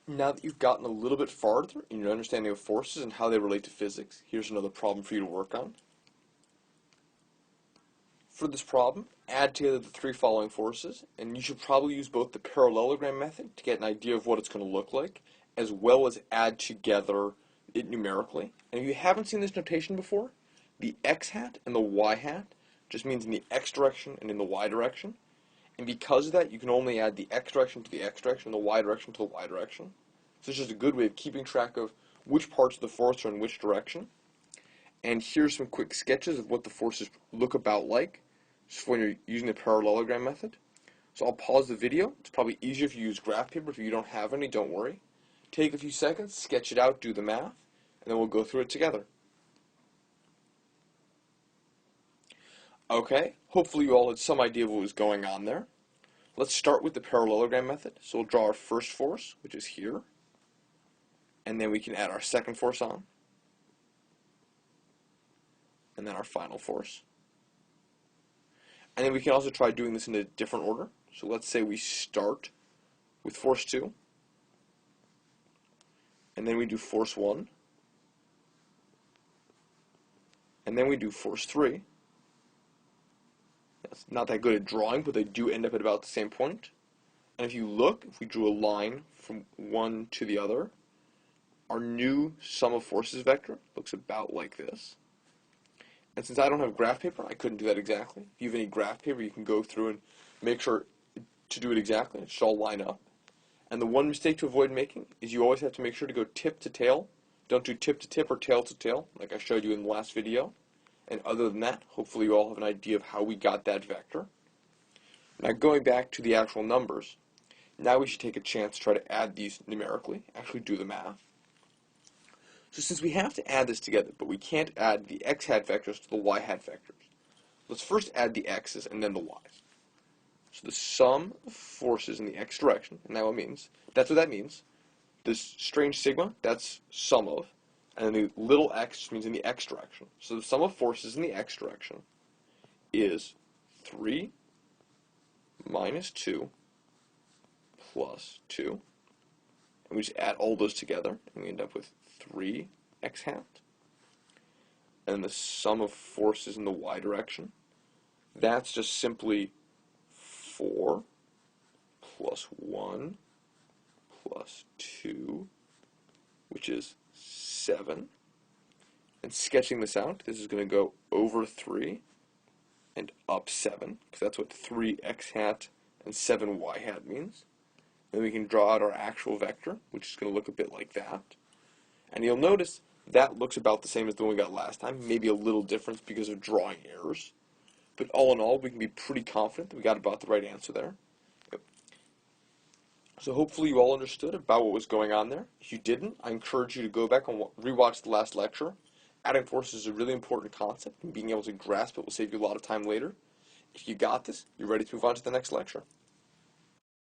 Now that you've gotten a little bit farther in your understanding of forces and how they relate to physics, here's another problem for you to work on. For this problem, add together the three following forces, and you should probably use both the parallelogram method to get an idea of what it's going to look like, as well as add together it numerically. And if you haven't seen this notation before, the x hat and the y hat just means in the x direction and in the y direction. And because of that, you can only add the x direction to the x direction and the y direction to the y direction. So it's just a good way of keeping track of which parts of the force are in which direction. And here's some quick sketches of what the forces look about like, just when you're using the parallelogram method. So I'll pause the video. It's probably easier if you use graph paper. If you don't have any, don't worry. Take a few seconds, sketch it out, do the math, and then we'll go through it together. Okay, hopefully you all had some idea of what was going on there. Let's start with the parallelogram method. So we'll draw our first force, which is here, and then we can add our second force on, and then our final force. And then we can also try doing this in a different order. So let's say we start with force 2, and then we do force 1, and then we do force 3. That's not that good at drawing, but they do end up at about the same point. And if you look, if we drew a line from one to the other, our new sum of forces vector looks about like this. And since I don't have graph paper, I couldn't do that exactly. If you have any graph paper, you can go through and make sure to do it exactly. It should all line up. And the one mistake to avoid making is you always have to make sure to go tip to tail. Don't do tip to tip or tail to tail, like I showed you in the last video. And other than that, hopefully you all have an idea of how we got that vector. Now going back to the actual numbers, now we should take a chance to try to add these numerically, actually do the math. So since we have to add this together, but we can't add the x hat vectors to the y hat vectors, let's first add the x's and then the y's. So the sum of forces in the x direction, and that's what that means. This strange sigma, that's sum of, and then the little x just means in the x direction. So the sum of forces in the x direction is 3 minus 2 plus 2. And we just add all those together, and we end up with 3x hat. And the sum of forces in the y direction, that's just simply 4 plus 1 plus 2, which is 7. And sketching this out, this is going to go over 3 and up 7, because that's what 3x hat and 7y hat means. Then we can draw out our actual vector, which is going to look a bit like that. And you'll notice that looks about the same as the one we got last time, maybe a little difference because of drawing errors. But all in all, we can be pretty confident that we got about the right answer there. So hopefully you all understood about what was going on there. If you didn't, I encourage you to go back and rewatch the last lecture. Adding forces is a really important concept, and being able to grasp it will save you a lot of time later. If you got this, you're ready to move on to the next lecture.